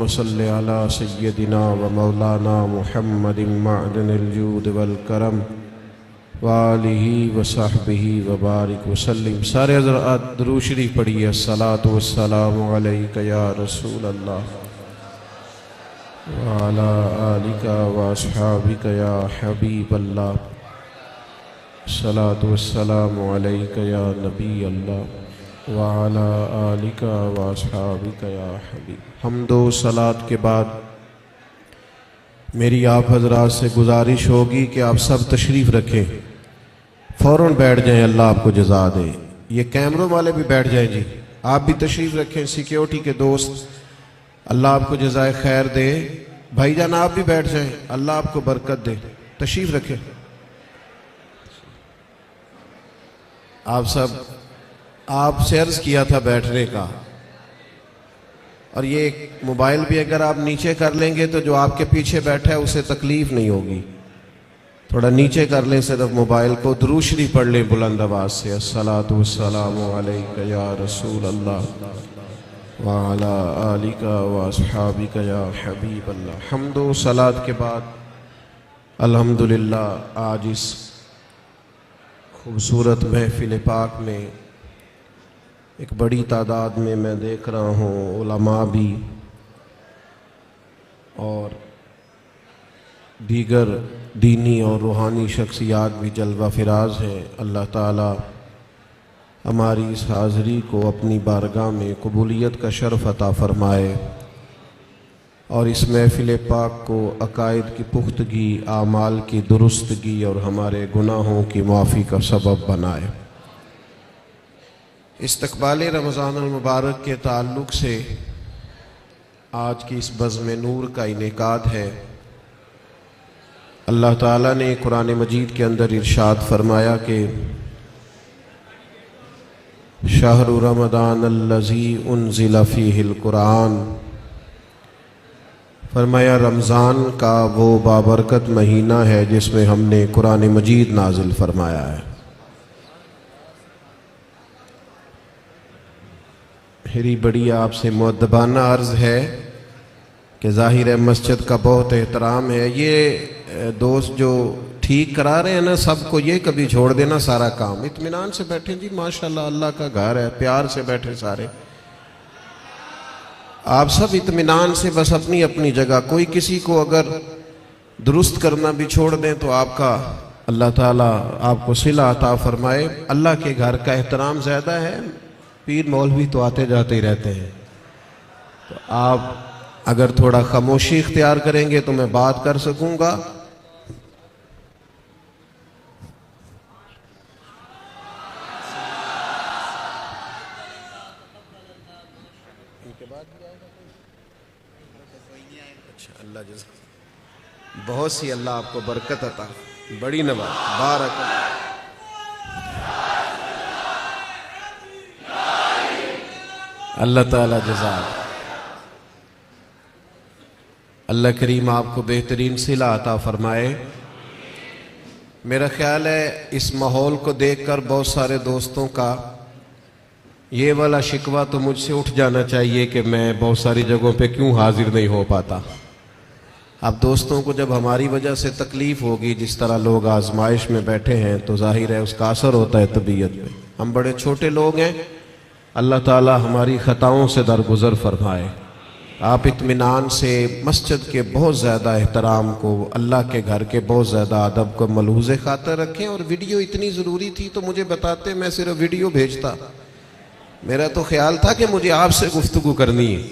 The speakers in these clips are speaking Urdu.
اللهم صل على سيدنا ومولانا محمد معدن الجود والکرم وآلہ وصحبہ وبارک وسلم۔ سارے حضرات درود شریف پڑھیے۔ الصلاۃ والسلام علیک یا رسول اللہ وعلی آلک واصحابک یا حبیب اللہ۔ الصلاۃ والسلام علیک یا نبی اللہ وعلی آلک واصحابک یا حبیب۔ حمد و صلاۃ کے بعد میری آپ حضرات سے گزارش ہوگی کہ آپ سب تشریف رکھیں، فوراً بیٹھ جائیں، اللہ آپ کو جزا دے۔ یہ کیمروں والے بھی بیٹھ جائیں جی، آپ بھی تشریف رکھیں، سیکیورٹی کے دوست، اللہ آپ کو جزائے خیر دے۔ بھائی جان آپ بھی بیٹھ جائیں، اللہ آپ کو برکت دے، تشریف رکھیں۔ آپ سے عرض کیا تھا بیٹھنے کا، اور یہ موبائل بھی اگر آپ نیچے کر لیں گے تو جو آپ کے پیچھے بیٹھا ہے اسے تکلیف نہیں ہوگی، تھوڑا نیچے کر لیں صرف موبائل کو۔ درود شریف پڑھ لیں بلند آواز سے۔ الصلاۃ والسلام علیک یا رسول اللہ وعلی آلک واصحابک یا حبیب اللہ۔ حمد و صلاۃ کے بعد الحمدللہ آج اس خوبصورت محفل پاک میں ایک بڑی تعداد میں دیکھ رہا ہوں علماء بھی اور دیگر دینی اور روحانی شخصیات بھی جلوہ فراز ہیں۔ اللہ تعالی ہماری اس حاضری کو اپنی بارگاہ میں قبولیت کا شرف عطا فرمائے اور اس محفل پاک کو عقائد کی پختگی، اعمال کی درستگی اور ہمارے گناہوں کی معافی کا سبب بنائے۔ استقبال رمضان المبارک کے تعلق سے آج کی اس بزم نور کا انعقاد ہے۔ اللہ تعالیٰ نے قرآن مجید کے اندر ارشاد فرمایا کہ شہر رمضان الذی انزل فیہ القرآن، فرمایا رمضان کا وہ بابرکت مہینہ ہے جس میں ہم نے قرآن مجید نازل فرمایا ہے۔ میری بڑی آپ سے مؤدبانہ عرض ہے کہ ظاہر ہے مسجد کا بہت احترام ہے، یہ دوست جو ٹھیک کرا رہے ہیں نا سب کو، یہ کبھی چھوڑ دینا سارا کام، اطمینان سے بیٹھیں جی، ماشاءاللہ اللہ کا گھر ہے، پیار سے بیٹھیں سارے، آپ سب اطمینان سے بس اپنی اپنی جگہ، کوئی کسی کو اگر درست کرنا بھی چھوڑ دیں تو آپ کا اللہ تعالیٰ آپ کو صلہ عطا فرمائے۔ اللہ کے گھر کا احترام زیادہ ہے، پیر مولوی تو آتے جاتے ہی رہتے ہیں، تو آپ اگر تھوڑا خاموشی اختیار کریں گے تو میں بات کر سکوں گا۔ اللہ جزاک بہت سی، اللہ آپ کو برکت عطا، بڑی نواز، بارک اللہ تعالی جزاک۔ اللہ کریم آپ کو بہترین صلہ عطا فرمائے۔ میرا خیال ہے اس ماحول کو دیکھ کر بہت سارے دوستوں کا یہ والا شکوہ تو مجھ سے اٹھ جانا چاہیے کہ میں بہت ساری جگہوں پہ کیوں حاضر نہیں ہو پاتا۔ اب دوستوں کو جب ہماری وجہ سے تکلیف ہوگی، جس طرح لوگ آزمائش میں بیٹھے ہیں، تو ظاہر ہے اس کا اثر ہوتا ہے طبیعت پہ۔ ہم بڑے چھوٹے لوگ ہیں، اللہ تعالی ہماری خطاؤں سے درگزر فرمائے۔ آپ اطمینان سے مسجد کے بہت زیادہ احترام کو، اللہ کے گھر کے بہت زیادہ ادب کو ملحوظ خاطر رکھیں، اور ویڈیو اتنی ضروری تھی تو مجھے بتاتے، میں صرف ویڈیو بھیجتا۔ میرا تو خیال تھا کہ مجھے آپ سے گفتگو کرنی ہے۔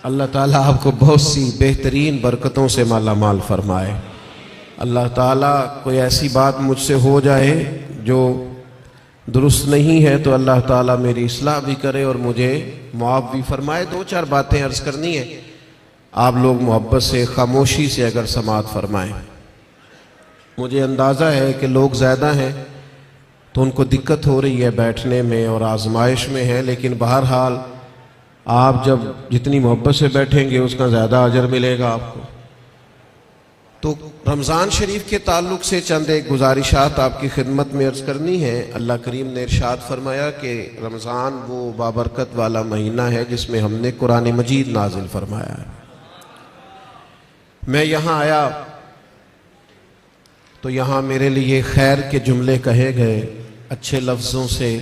اللہ تعالیٰ آپ کو بہت سی بہترین برکتوں سے مالا مال فرمائے۔ اللہ تعالیٰ کوئی ایسی بات مجھ سے ہو جائے جو درست نہیں ہے تو اللہ تعالیٰ میری اصلاح بھی کرے اور مجھے معاف بھی فرمائے۔ دو چار باتیں عرض کرنی ہے، آپ لوگ محبت سے، خاموشی سے اگر سماعت فرمائیں۔ مجھے اندازہ ہے کہ لوگ زیادہ ہیں تو ان کو دقت ہو رہی ہے بیٹھنے میں اور آزمائش میں ہے، لیکن بہرحال آپ جب جتنی محبت سے بیٹھیں گے اس کا زیادہ اجر ملے گا آپ کو۔ تو رمضان شریف کے تعلق سے چند ایک گزارشات آپ کی خدمت میں عرض کرنی ہے۔ اللہ کریم نے ارشاد فرمایا کہ رمضان وہ بابرکت والا مہینہ ہے جس میں ہم نے قرآن مجید نازل فرمایا ہے۔ میں یہاں آیا تو یہاں میرے لیے خیر کے جملے کہے گئے، اچھے لفظوں سے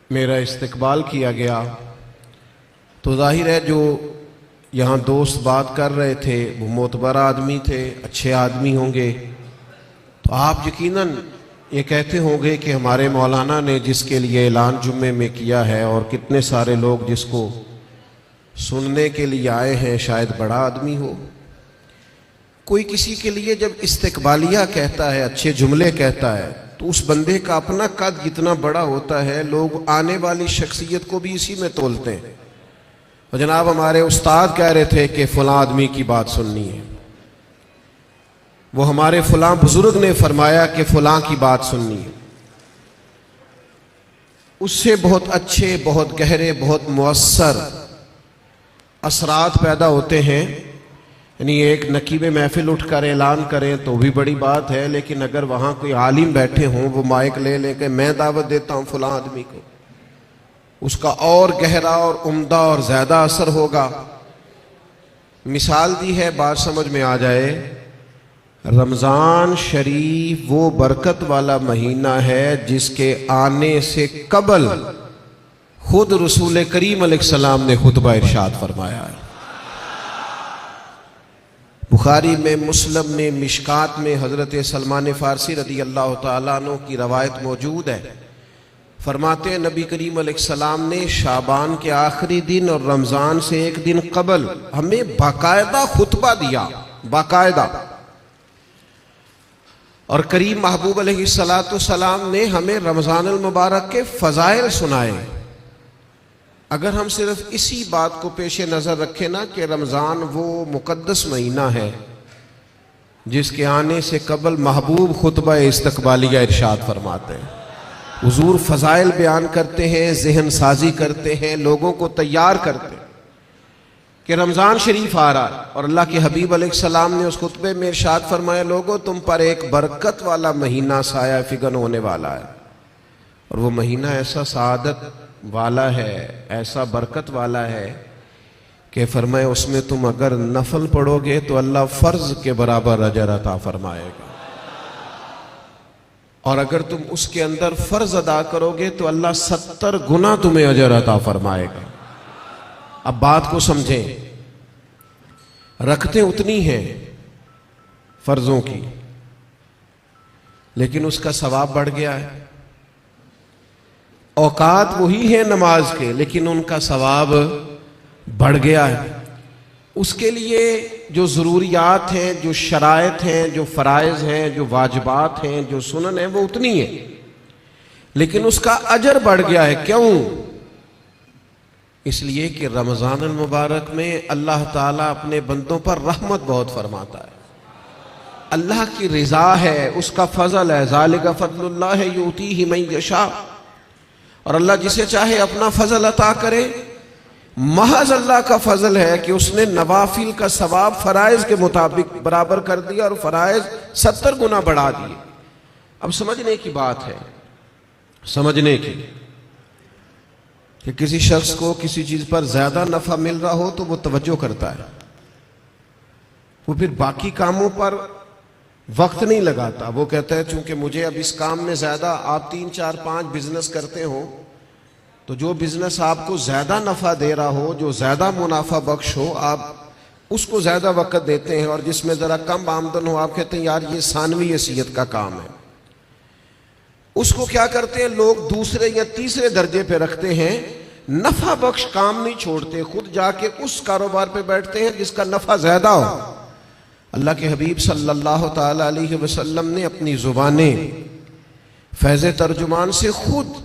میرا استقبال کیا گیا، تو ظاہر ہے جو یہاں دوست بات کر رہے تھے وہ معتبر آدمی تھے، اچھے آدمی ہوں گے، تو آپ یقیناً یہ کہتے ہوں گے کہ ہمارے مولانا نے جس کے لیے اعلان جمعے میں کیا ہے اور کتنے سارے لوگ جس کو سننے کے لیے آئے ہیں شاید بڑا آدمی ہو۔ کوئی کسی کے لیے جب استقبالیہ کہتا ہے، اچھے جملے کہتا ہے، تو اس بندے کا اپنا قد کتنا بڑا ہوتا ہے، لوگ آنے والی شخصیت کو بھی اسی میں تولتے ہیں۔ اور جناب ہمارے استاد کہہ رہے تھے کہ فلاں آدمی کی بات سننی ہے، وہ ہمارے فلاں بزرگ نے فرمایا کہ فلاں کی بات سننی ہے، اس سے بہت اچھے، بہت گہرے، بہت مؤثر اثرات پیدا ہوتے ہیں۔ یعنی ایک نقیب محفل اٹھ کر اعلان کریں تو بھی بڑی بات ہے، لیکن اگر وہاں کوئی عالم بیٹھے ہوں، وہ مائک لے لے کے میں دعوت دیتا ہوں فلاں آدمی کو، اس کا اور گہرا اور عمدہ اور زیادہ اثر ہوگا۔ مثال دی ہے، بات سمجھ میں آ جائے۔ رمضان شریف وہ برکت والا مہینہ ہے جس کے آنے سے قبل خود رسول کریم علیہ السلام نے خطبہ ارشاد فرمایا ہے۔ بخاری میں، مسلم میں، مشکات میں حضرت سلمان فارسی رضی اللہ تعالیٰ عنہ کی روایت موجود ہے، فرماتے ہیں نبی کریم علیہ السلام نے شعبان کے آخری دن اور رمضان سے ایک دن قبل ہمیں باقاعدہ خطبہ دیا، باقاعدہ، اور کریم محبوب علیہ السلام نے ہمیں رمضان المبارک کے فضائل سنائے۔ اگر ہم صرف اسی بات کو پیش نظر رکھیں نا کہ رمضان وہ مقدس مہینہ ہے جس کے آنے سے قبل محبوب خطبہ استقبالیہ ارشاد فرماتے ہیں، حضور فضائل بیان کرتے ہیں، ذہن سازی کرتے ہیں، لوگوں کو تیار کرتے ہیں کہ رمضان شریف آ رہا ہے، اور اللہ کے حبیب علیہ السلام نے اس خطبے میں ارشاد فرمایا، لوگوں تم پر ایک برکت والا مہینہ سایہ فگن ہونے والا ہے، اور وہ مہینہ ایسا سعادت والا ہے، ایسا برکت والا ہے کہ فرمایا اس میں تم اگر نفل پڑھو گے تو اللہ فرض کے برابر اجر عطا فرمائے گا، اور اگر تم اس کے اندر فرض ادا کرو گے تو اللہ 70 گنا تمہیں اجر عطا فرمائے گا۔ اب بات کو سمجھیں، رکھتے اتنی ہیں فرضوں کی، لیکن اس کا ثواب بڑھ گیا ہے۔ اوقات وہی ہیں نماز کے، لیکن ان کا ثواب بڑھ گیا ہے۔ اس کے لیے جو ضروریات ہیں، جو شرائط ہیں، جو فرائض ہیں، جو واجبات ہیں، جو سنن ہیں، وہ اتنی ہیں، لیکن اس کا اجر بڑھ گیا ہے۔ کیوں؟ اس لیے کہ رمضان المبارک میں اللہ تعالیٰ اپنے بندوں پر رحمت بہت فرماتا ہے، اللہ کی رضا ہے، اس کا فضل ہے، ذالک فضل اللہ یؤتیہ من یشاء، اور اللہ جسے چاہے اپنا فضل عطا کرے۔ محض اللہ کا فضل ہے کہ اس نے نوافل کا ثواب فرائض کے مطابق برابر کر دیا اور فرائض 70 گنا بڑھا دیے۔ اب سمجھنے کی بات ہے، سمجھنے کی، کہ کسی شخص کو کسی چیز پر زیادہ نفع مل رہا ہو تو وہ توجہ کرتا ہے، وہ پھر باقی کاموں پر وقت نہیں لگاتا، وہ کہتا ہے چونکہ مجھے اب اس کام میں زیادہ، آپ 3 4 5 بزنس کرتے ہو تو جو بزنس آپ کو زیادہ نفع دے رہا ہو، جو زیادہ منافع بخش ہو، آپ اس کو زیادہ وقت دیتے ہیں، اور جس میں ذرا کم آمدن ہو آپ کہتے ہیں یار یہ ثانوی حیثیت کا کام ہے۔ اس کو کیا کرتے ہیں لوگ دوسرے یا تیسرے درجے پہ رکھتے ہیں، نفع بخش کام نہیں چھوڑتے، خود جا کے اس کاروبار پہ بیٹھتے ہیں جس کا نفع زیادہ ہو۔ اللہ کے حبیب صلی اللہ تعالی علیہ وسلم نے اپنی زبانیں فیض ترجمان سے خود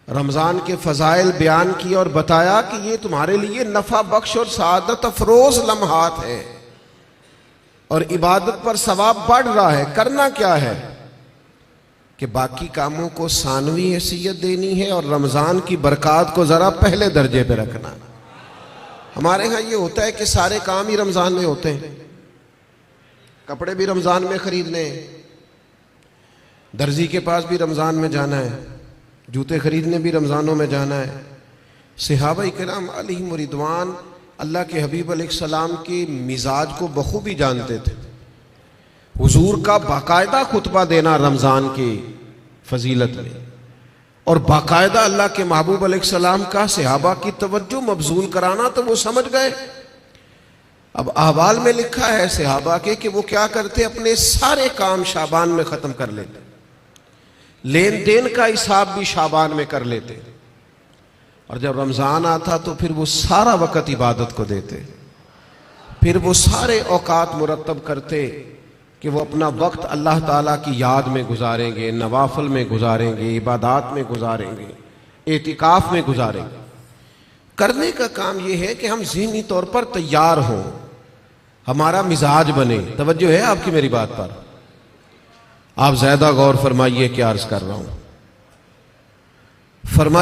رمضان کے فضائل بیان کی اور بتایا کہ یہ تمہارے لیے نفع بخش اور سعادت افروز لمحات ہیں، اور عبادت پر ثواب بڑھ رہا ہے۔ کرنا کیا ہے کہ باقی کاموں کو ثانوی حیثیت دینی ہے اور رمضان کی برکات کو ذرا پہلے درجے پہ رکھنا۔ ہمارے ہاں یہ ہوتا ہے کہ سارے کام ہی رمضان میں ہوتے ہیں، کپڑے بھی رمضان میں خرید لیں، درزی کے پاس بھی رمضان میں جانا ہے، جوتے خریدنے بھی رمضانوں میں جانا ہے۔ صحابہ کرام علیہم رضوان اللہ کے حبیب علیہ السلام کی مزاج کو بخوبی جانتے تھے. حضور کا باقاعدہ خطبہ دینا رمضان کی فضیلت میں، اور باقاعدہ اللہ کے محبوب علیہ السلام کا صحابہ کی توجہ مبذول کرانا، تو وہ سمجھ گئے. اب احوال میں لکھا ہے صحابہ کے کہ وہ کیا کرتے، اپنے سارے کام شعبان میں ختم کر لیتے، لین دین کا حساب بھی شعبان میں کر لیتے، اور جب رمضان آتا تو پھر وہ سارا وقت عبادت کو دیتے. پھر وہ سارے اوقات مرتب کرتے کہ وہ اپنا وقت اللہ تعالیٰ کی یاد میں گزاریں گے، نوافل میں گزاریں گے، عبادات میں گزاریں گے، اعتکاف میں گزاریں گے. کرنے کا کام یہ ہے کہ ہم ذہنی طور پر تیار ہوں، ہمارا مزاج بنے. توجہ ہے آپ کی میری بات پر؟ آپ زیادہ غور فرمائیے کیا عرض کر رہا ہوں. فرمائیے